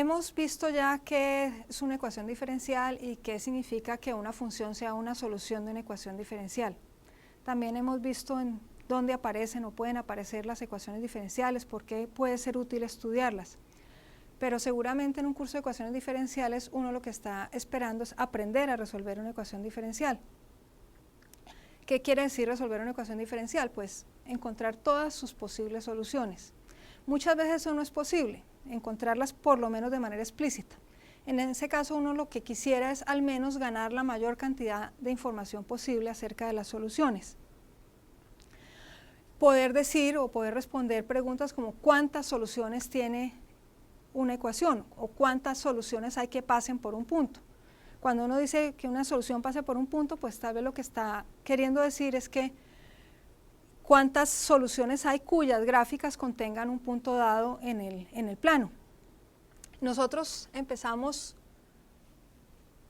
hemos visto ya qué es una ecuación diferencial y qué significa que una función sea una solución de una ecuación diferencial. También hemos visto en dónde aparecen o pueden aparecer las ecuaciones diferenciales, por qué puede ser útil estudiarlas. Pero seguramente en un curso de ecuaciones diferenciales uno lo que está esperando es aprender a resolver una ecuación diferencial. ¿Qué quiere decir resolver una ecuación diferencial? Pues encontrar todas sus posibles soluciones. Muchas veces eso no es posible, encontrarlas por lo menos de manera explícita. En ese caso uno lo que quisiera es al menos ganar la mayor cantidad de información posible acerca de las soluciones. Poder decir o poder responder preguntas como ¿cuántas soluciones tiene una ecuación? O ¿cuántas soluciones hay que pasen por un punto? Cuando uno dice que una solución pase por un punto, pues tal vez lo que está queriendo decir es que cuántas soluciones hay cuyas gráficas contengan un punto dado en el plano. Nosotros empezamos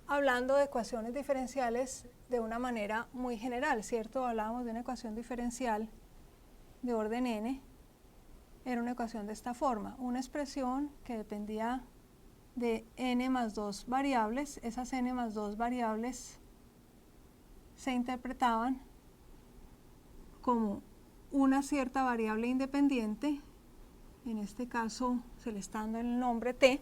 hablando de ecuaciones diferenciales de una manera muy general, ¿cierto? Hablábamos de una ecuación diferencial de orden n, era una ecuación de esta forma, una expresión que dependía de n más 2 variables, esas n más 2 variables se interpretaban como una cierta variable independiente, en este caso se le está dando el nombre t,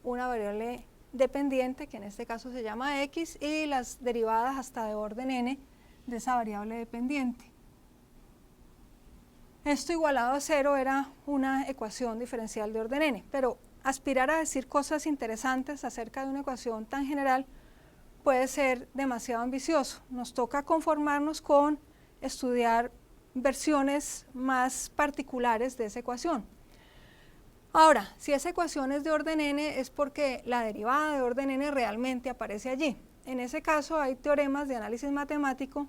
una variable dependiente que en este caso se llama x y las derivadas hasta de orden n de esa variable dependiente. Esto igualado a 0 era una ecuación diferencial de orden n, pero aspirar a decir cosas interesantes acerca de una ecuación tan general puede ser demasiado ambicioso. Nos toca conformarnos con estudiar versiones más particulares de esa ecuación. Ahora, si esa ecuación es de orden n es porque la derivada de orden n realmente aparece allí. En ese caso hay teoremas de análisis matemático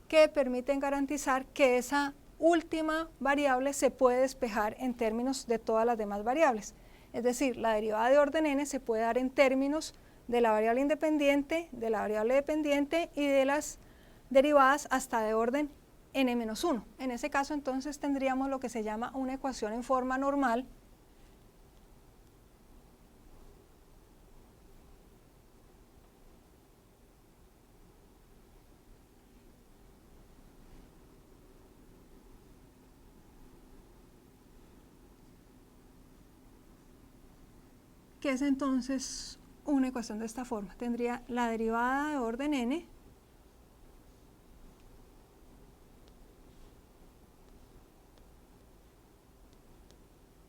que permiten garantizar que esa última variable se puede despejar en términos de todas las demás variables. Es decir, la derivada de orden n se puede dar en términos de la variable independiente, de la variable dependiente y de las derivadas hasta de orden n-1. En ese caso entonces tendríamos lo que se llama una ecuación en forma normal que es entonces una ecuación de esta forma. Tendría la derivada de orden n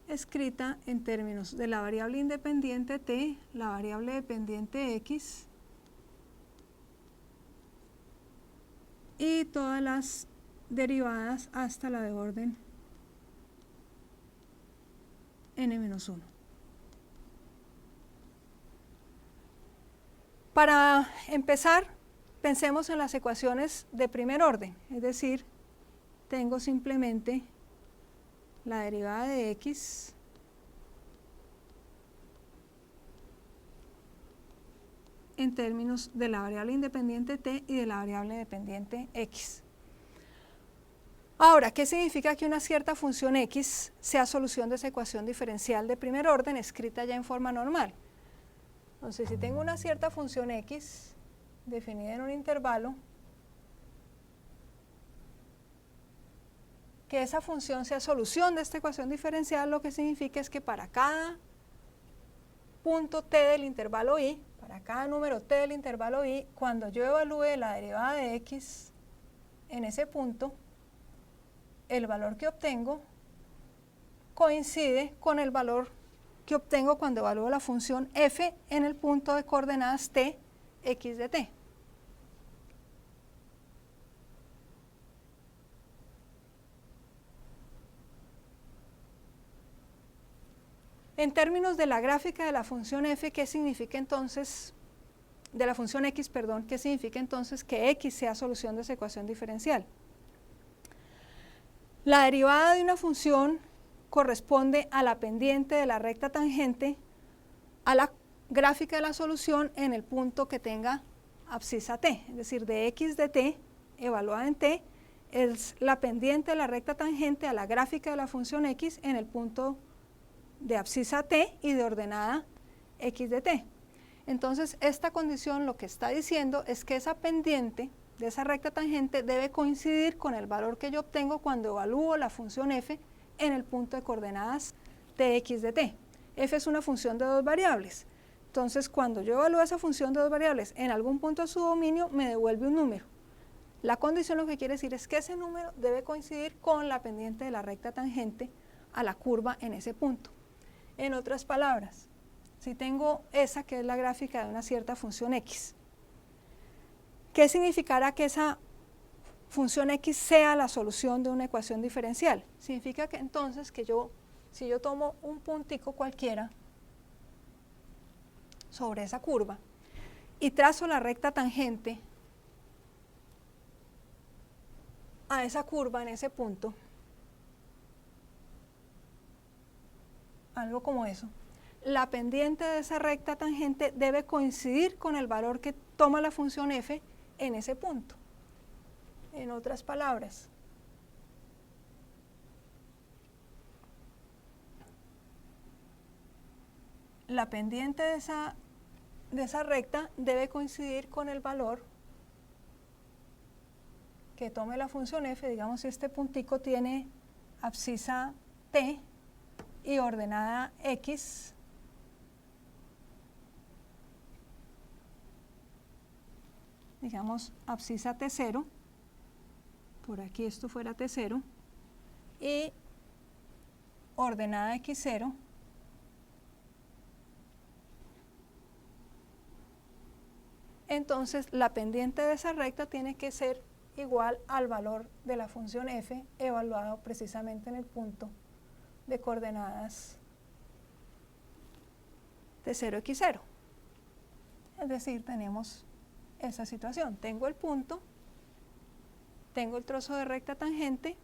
escrita en términos de la variable independiente t, la variable dependiente x y todas las derivadas hasta la de orden n-1. Para empezar, pensemos en las ecuaciones de primer orden, es decir, tengo simplemente la derivada de x en términos de la variable independiente t y de la variable dependiente x. Ahora, ¿qué significa que una cierta función x sea solución de esa ecuación diferencial de primer orden escrita ya en forma normal? Entonces, si tengo una cierta función x definida en un intervalo, que esa función sea solución de esta ecuación diferencial, lo que significa es que para cada punto t del intervalo i, para cada número t del intervalo i, cuando yo evalúe la derivada de x en ese punto, el valor que obtengo coincide con el valor que obtengo cuando evalúo la función f en el punto de coordenadas t, x de t. En términos de la gráfica de la función f, ¿qué significa entonces, de la función x, perdón, qué significa entonces que x sea solución de esa ecuación diferencial? La derivada de una función corresponde a la pendiente de la recta tangente a la gráfica de la solución en el punto que tenga abscisa t, es decir, de x de t evaluada en t es la pendiente de la recta tangente a la gráfica de la función x en el punto de abscisa t y de ordenada x de t. Entonces, esta condición lo que está diciendo es que esa pendiente de esa recta tangente debe coincidir con el valor que yo obtengo cuando evalúo la función f en el punto de coordenadas de x de t. F es una función de dos variables. Entonces, cuando yo evalúo esa función de dos variables en algún punto de su dominio, me devuelve un número. La condición lo que quiere decir es que ese número debe coincidir con la pendiente de la recta tangente a la curva en ese punto. En otras palabras, si tengo esa que es la gráfica de una cierta función x, ¿qué significará que esa función x sea la solución de una ecuación diferencial? Significa que entonces que si yo tomo un puntico cualquiera sobre esa curva y trazo la recta tangente a esa curva en ese punto, algo como eso, la pendiente de esa recta tangente debe coincidir con el valor que toma la función f en ese punto. En otras palabras, la pendiente de esa recta debe coincidir con el valor que tome la función f. Digamos, si este puntico tiene abscisa t y ordenada x, digamos abscisa t0, por aquí esto fuera t0, y ordenada x0, entonces la pendiente de esa recta tiene que ser igual al valor de la función f evaluado precisamente en el punto de coordenadas t0, x0. Es decir, tenemos esa situación. Tengo el punto, tengo el trozo de recta tangente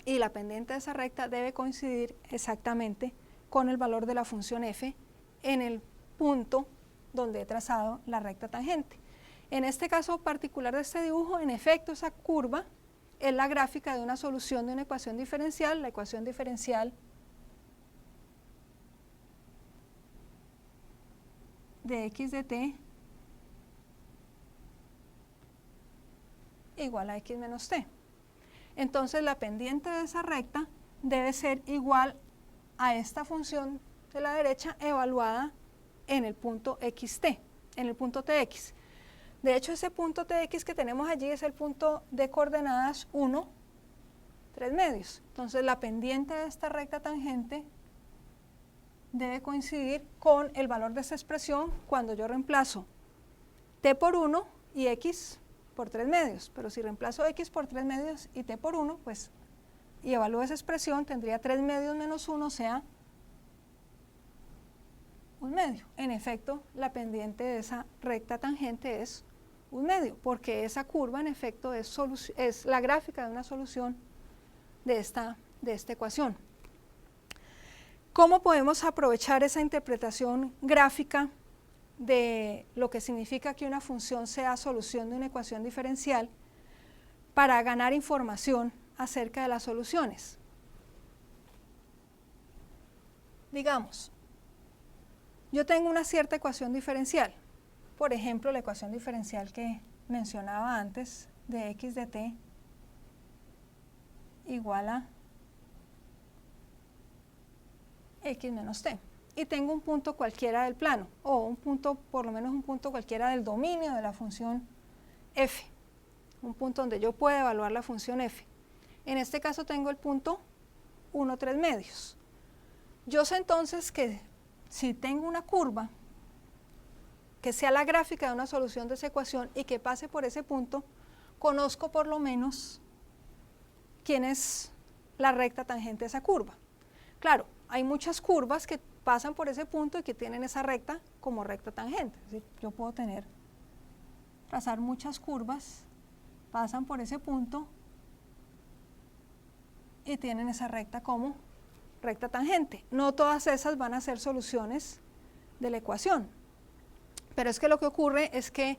y la pendiente de esa recta debe coincidir exactamente con el valor de la función f en el punto donde he trazado la recta tangente. En este caso particular de este dibujo, en efecto, esa curva es la gráfica de una solución de una ecuación diferencial, la ecuación diferencial de x de t igual a x menos t. Entonces, la pendiente de esa recta debe ser igual a esta función de la derecha evaluada en el punto xt, en el punto tx. De hecho, ese punto tx que tenemos allí es el punto de coordenadas 1, 3 medios. Entonces, la pendiente de esta recta tangente debe coincidir con el valor de esta expresión cuando yo reemplazo t por 1 y x por 3 medios. Pero si reemplazo x por 3 medios y t por 1, pues, y evalúo esa expresión, tendría 3 medios menos 1, o sea, 1 medio. En efecto, la pendiente de esa recta tangente es 1 medio, porque esa curva en efecto es la gráfica de una solución de esta ecuación. ¿Cómo podemos aprovechar esa interpretación gráfica de lo que significa que una función sea solución de una ecuación diferencial para ganar información acerca de las soluciones? Digamos, yo tengo una cierta ecuación diferencial, por ejemplo, la ecuación diferencial que mencionaba antes de x de t igual a x menos t. Y tengo un punto cualquiera del plano, o un punto, por lo menos un punto cualquiera del dominio de la función f, un punto donde yo pueda evaluar la función f. En este caso tengo el punto 1, 3 medios. Yo sé entonces que si tengo una curva que sea la gráfica de una solución de esa ecuación y que pase por ese punto, conozco por lo menos quién es la recta tangente de esa curva. Claro, hay muchas curvas que pasan por ese punto y que tienen esa recta como recta tangente. Es decir, yo puedo trazar muchas curvas, pasan por ese punto y tienen esa recta como recta tangente. No todas esas van a ser soluciones de la ecuación, pero es que lo que ocurre es que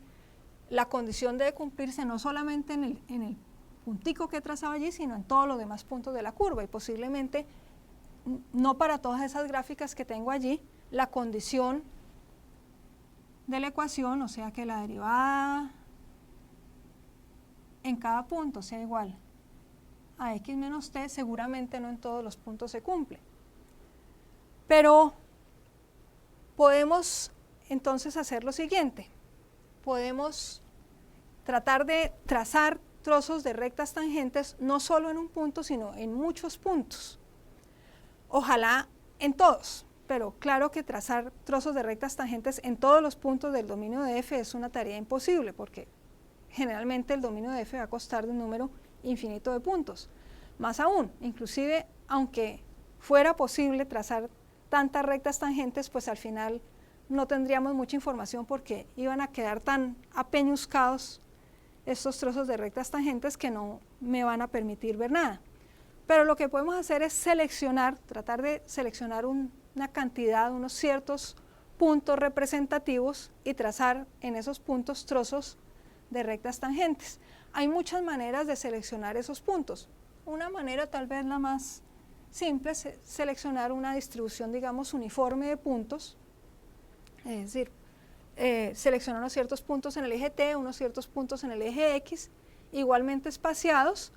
la condición debe cumplirse no solamente en el puntico que he trazado allí, sino en todos los demás puntos de la curva, y posiblemente no para todas esas gráficas que tengo allí la condición de la ecuación, o sea que la derivada en cada punto sea igual a x menos t, seguramente no en todos los puntos se cumple. Pero podemos entonces hacer lo siguiente. Podemos tratar de trazar trozos de rectas tangentes no solo en un punto, sino en muchos puntos. Ojalá en todos, pero claro que trazar trozos de rectas tangentes en todos los puntos del dominio de f es una tarea imposible, porque generalmente el dominio de f va a constar de un número infinito de puntos. Más aún, inclusive aunque fuera posible trazar tantas rectas tangentes, pues al final no tendríamos mucha información porque iban a quedar tan apeñuscados estos trozos de rectas tangentes que no me van a permitir ver nada. Pero lo que podemos hacer es seleccionar, tratar de seleccionar una cantidad, unos ciertos puntos representativos y trazar en esos puntos trozos de rectas tangentes. Hay muchas maneras de seleccionar esos puntos. Una manera, tal vez la más simple, es seleccionar una distribución, digamos, uniforme de puntos, es decir, seleccionar unos ciertos puntos en el eje T, unos ciertos puntos en el eje X, igualmente espaciados,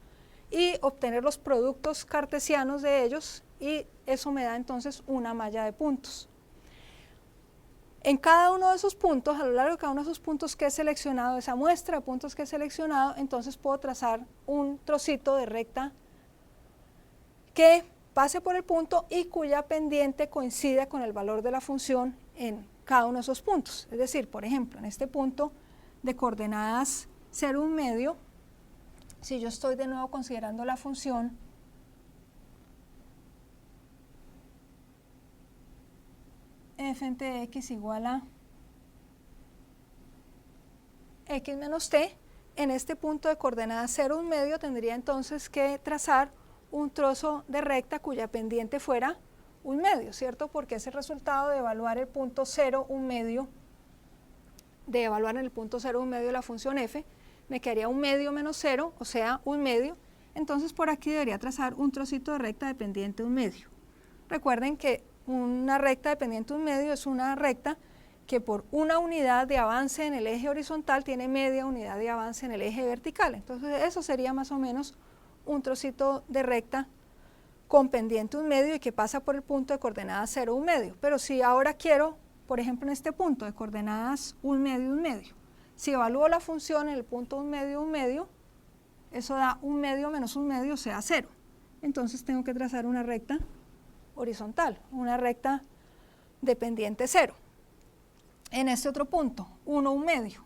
y obtener los productos cartesianos de ellos, y eso me da entonces una malla de puntos. En cada uno de esos puntos, a lo largo de cada uno de esos puntos que he seleccionado, esa muestra de puntos que he seleccionado, entonces puedo trazar un trocito de recta que pase por el punto y cuya pendiente coincida con el valor de la función en cada uno de esos puntos. Es decir, por ejemplo, en este punto de coordenadas 0, 1 medio, si yo estoy de nuevo considerando la función f de x igual a x menos t, en este punto de coordenadas 0, 1 medio tendría entonces que trazar un trozo de recta cuya pendiente fuera 1 medio, ¿cierto? Porque es el resultado de evaluar el punto 0, 1 medio, de evaluar en el punto 0, 1 medio la función f, me quedaría 1 medio menos 0, o sea, 1 medio, entonces por aquí debería trazar un trocito de recta de pendiente 1 medio. Recuerden que una recta de pendiente 1 medio es una recta que por una unidad de avance en el eje horizontal tiene media unidad de avance en el eje vertical, entonces eso sería más o menos un trocito de recta con pendiente 1 medio y que pasa por el punto de coordenadas 0, 1 medio. Pero si ahora quiero, por ejemplo, en este punto de coordenadas 1 medio, 1 medio, si evalúo la función en el punto 1 medio, 1 medio, eso da 1 medio menos 1 medio, o sea, 0. Entonces tengo que trazar una recta horizontal, una recta de pendiente 0. En este otro punto, 1, 1 medio.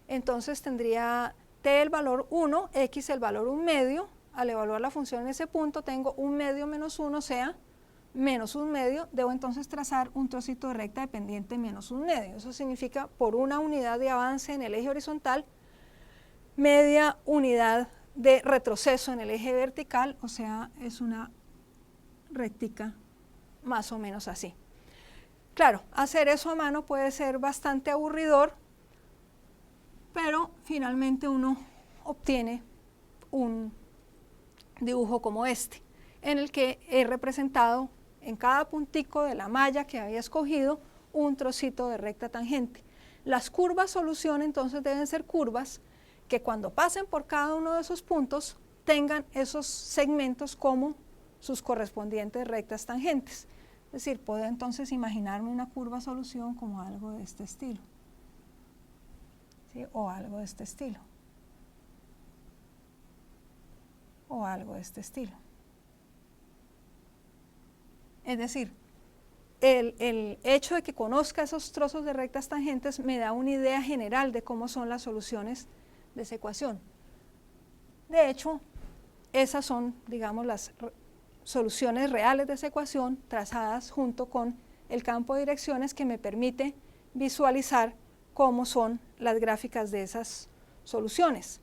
Entonces tendría t el valor 1, x el valor 1 medio. Al evaluar la función en ese punto tengo 1 medio menos 1, o sea, menos 1 medio. Debo entonces trazar un trocito de recta de pendiente menos 1 medio. Eso significa por una unidad de avance en el eje horizontal, media unidad de retroceso en el eje vertical, o sea, es una rectica más o menos así. Claro, hacer eso a mano puede ser bastante aburridor, pero finalmente uno obtiene un dibujo como este, en el que he representado en cada puntico de la malla que había escogido un trocito de recta tangente. Las curvas solución entonces deben ser curvas que cuando pasen por cada uno de esos puntos tengan esos segmentos como sus correspondientes rectas tangentes. Es decir, puedo entonces imaginarme una curva solución como algo de este estilo, ¿sí? O algo de este estilo, o algo de este estilo. Es decir, el hecho de que conozca esos trozos de rectas tangentes me da una idea general de cómo son las soluciones de esa ecuación. De hecho, esas son, digamos, las soluciones reales de esa ecuación trazadas junto con el campo de direcciones que me permite visualizar cómo son las gráficas de esas soluciones.